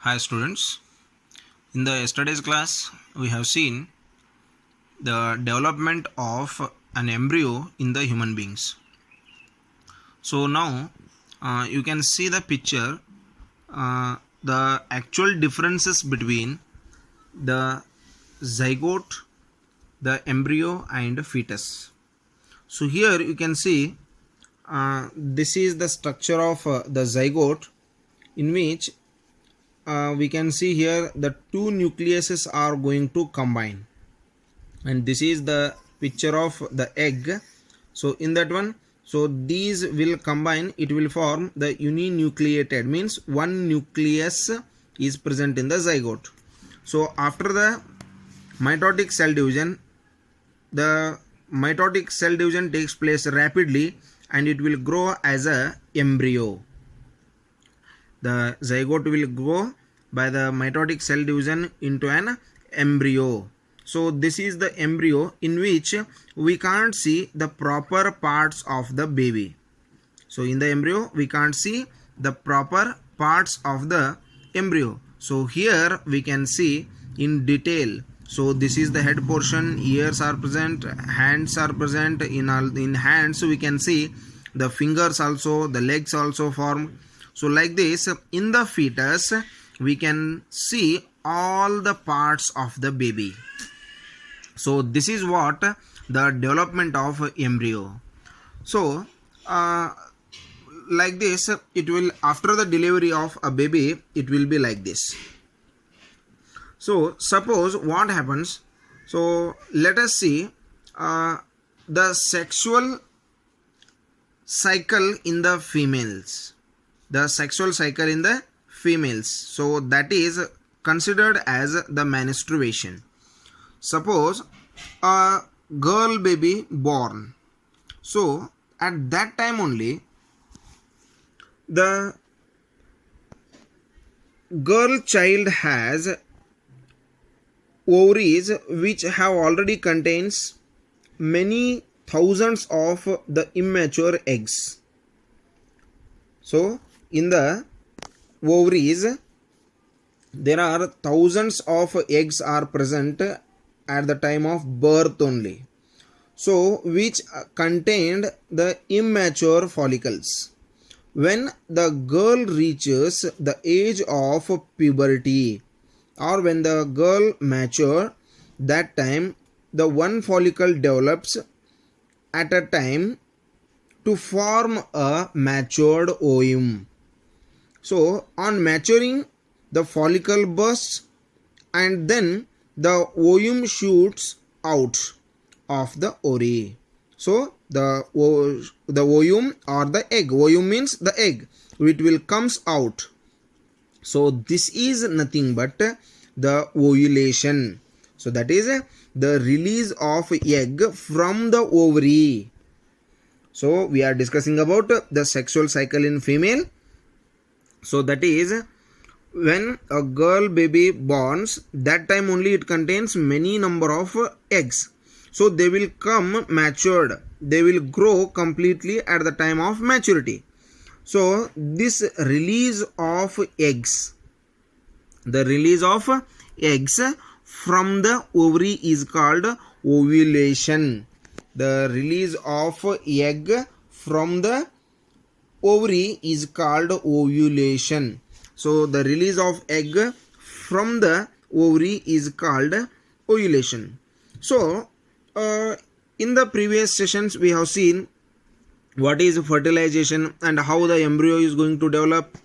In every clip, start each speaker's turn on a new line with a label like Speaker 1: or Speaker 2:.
Speaker 1: Hi students, in the yesterday's class we have seen the development of an embryo in the human beings. So now you can see the picture, the actual differences between the zygote, the embryo and fetus. So here you can see this is the structure of the zygote, in which we can see here the two nucleuses are going to combine, and this is the picture of the egg. So in that one, so these will combine, it will form the uninucleated, means one nucleus is present in the zygote. So after the mitotic cell division, the mitotic cell division takes place rapidly and it will grow as a embryo. The zygote will grow by the mitotic cell division into an embryo. So this is the embryo in which we can't see the proper parts of the baby. So in the embryo we can't see the proper parts of the embryo. So here we can see in detail. So this is the head portion, ears are present, hands are present. In hands we can see the fingers also, the legs also form. So like this, in the fetus we can see all the parts of the baby. So this is what the development of embryo. So like this, it will, after the delivery of a baby, it will be like this. So suppose what happens, so let us see the sexual cycle in the females. The sexual cycle in the females, so that is considered as the menstruation. Suppose a girl baby born, so at that time only the girl child has ovaries which have already contains many thousands of the immature eggs. So in the ovaries there are thousands of eggs are present at the time of birth only, so which contained the immature follicles. When the girl reaches the age of puberty, or when the girl mature, that time the one follicle develops at a time to form a matured ovum. So on maturing, the follicle bursts and then the ovum shoots out of the ovary. So the ovum or the egg, ovum means the egg, it will comes out. So this is nothing but the ovulation. So that is the release of egg from the ovary. So we are discussing about the sexual cycle in female. So that is when a girl baby borns, that time only it contains many number of eggs. So they will come matured, they will grow completely at the time of maturity. So this release of eggs, the release of eggs from the ovary is called ovulation. The release of egg from the ovary is called ovulation. So the release of egg from the ovary is called ovulation. So in the previous sessions we have seen what is fertilization and how the embryo is going to develop,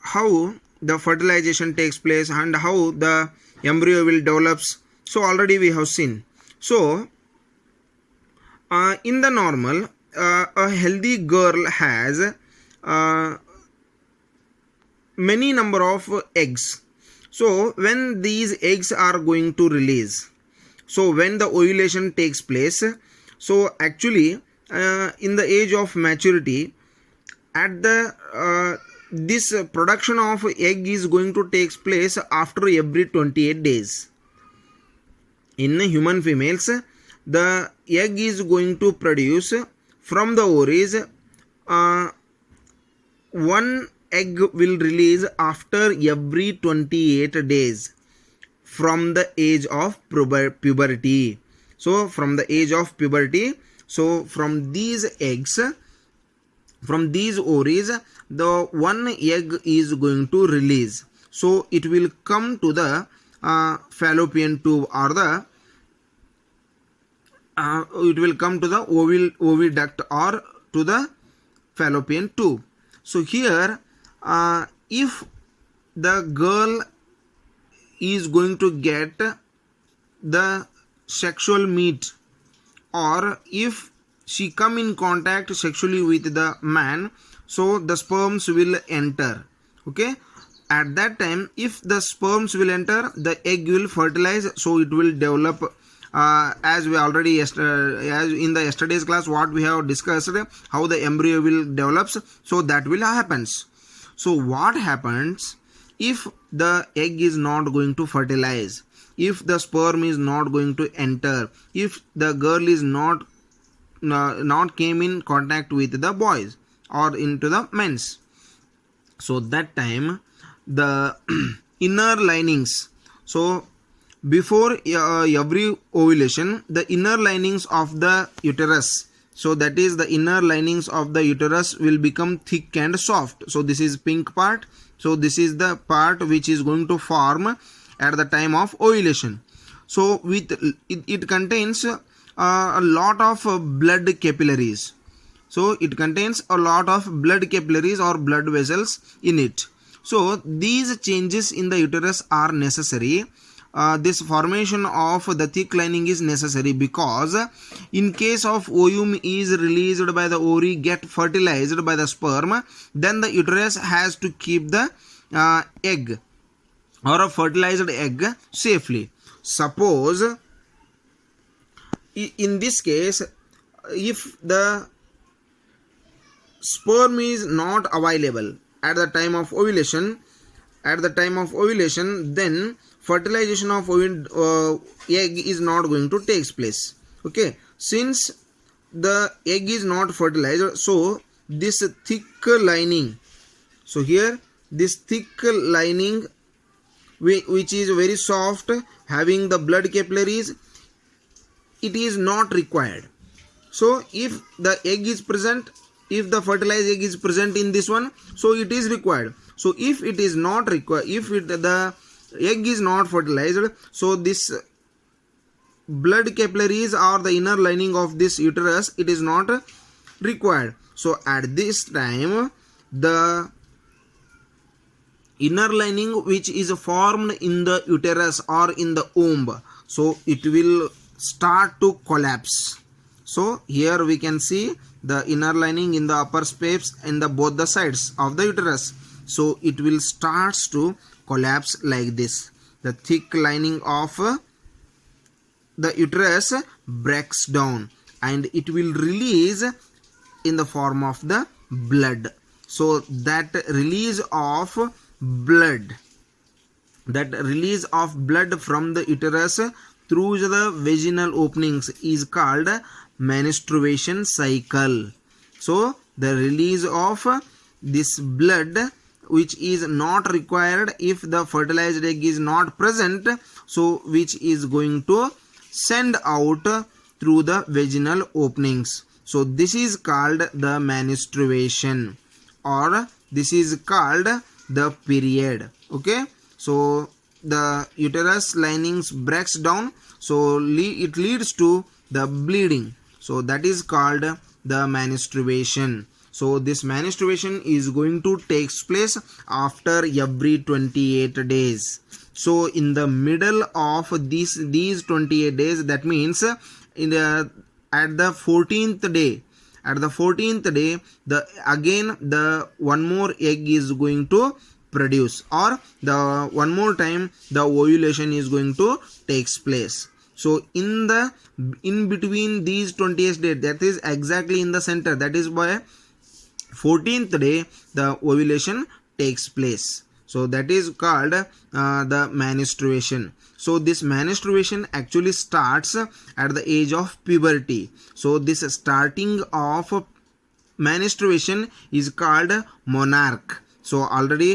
Speaker 1: how the fertilization takes place and how the embryo will develops. So already we have seen. So in the normal, a healthy girl has many number of eggs. So when these eggs are going to release, so when the ovulation takes place, so actually in the age of maturity, at the this production of egg is going to take place after every 28 days. In human females, the egg is going to produce from the ovaries 1 egg will release after every 28 days from the age of puberty. So from the age of puberty, so from these eggs, from these ovaries, the one egg is going to release. So it will come to the fallopian tube, or the it will come to the oviduct or to the fallopian tube. So here if the girl is going to get the sexual meet, or if she come in contact sexually with the man, so the sperms will enter. Okay, at that time, if the sperms will enter, the egg will fertilize, so it will develop, as we already as in the yesterday's class what we have discussed, how the embryo will develops. So that will happens. So what happens if the egg is not going to fertilize, if the sperm is not going to enter, if the girl is not came in contact with the boys or into the men's? So that time the inner linings, so before every ovulation, the inner linings of the uterus, so that is the inner linings of the uterus will become thick and soft. So this is pink part. So this is the part which is going to form at the time of ovulation. So with it contains a lot of blood capillaries. So it contains a lot of blood capillaries or blood vessels in it. So these changes in the uterus are necessary. This formation of the thick lining is necessary because in case of ovum is released by the ovary, get fertilized by the sperm, then the uterus has to keep the egg or a fertilized egg safely. Suppose in this case, if the sperm is not available at the time of ovulation, then fertilization of egg is not going to take place. Okay, since the egg is not fertilized, so this thick lining, so here this thick lining which is very soft, having the blood capillaries, it is not required. So if the egg is present, if the fertilized egg is present in this one, so it is required. So if it is not required, if the egg is not fertilized, so this blood capillaries or the inner lining of this uterus, it is not required. So at this time, the inner lining which is formed in the uterus or in the womb, so it will start to collapse. So here we can see the inner lining in the upper space in the both the sides of the uterus. So it will starts to collapse like this. The thick lining of the uterus breaks down and it will release in the form of the blood. So that release of blood, from the uterus through the vaginal openings is called menstruation cycle. So the release of this blood which is not required if the fertilized egg is not present, so which is going to send out through the vaginal openings. So this is called the menstruation, or this is called the period. Okay, so the uterus linings breaks down, so it leads to the bleeding. So that is called the menstruation. So this menstruation is going to take place after every 28 days. So in the middle of these 28 days, that means at the 14th day, the one more egg is going to produce, or the one more time the ovulation is going to takes place. So in between these 28 days, that is exactly in the center, that is by 14th day the ovulation takes place. So that is called the menstruation. So this menstruation actually starts at the age of puberty. So this starting of menstruation is called monarch. So already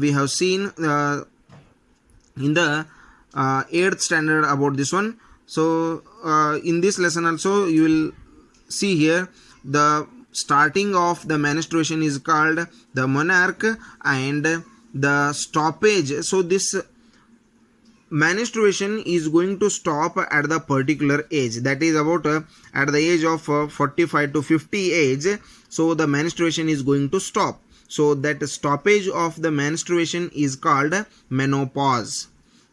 Speaker 1: we have seen in the 8th standard about this one. So in this lesson also you will see here the starting of the menstruation is called the menarche, and the stoppage, so this menstruation is going to stop at the particular age, that is about at the age of 45 to 50 age. So the menstruation is going to stop. So that stoppage of the menstruation is called menopause.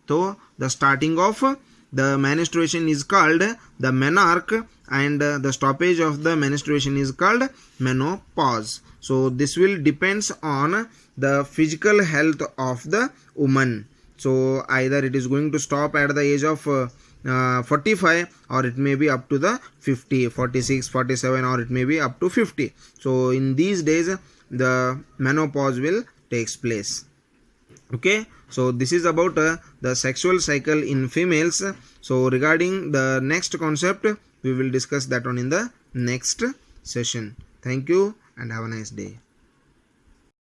Speaker 1: So the starting of the menstruation is called the menarche, and the stoppage of the menstruation is called menopause. So this will depends on the physical health of the woman. So either it is going to stop at the age of 45, or it may be up to the 50, 46, 47, or it may be up to 50. So in these days the menopause will takes place. Okay, so this is about the sexual cycle in females. So regarding the next concept, we will discuss that one in the next session. Thank you and have a nice day.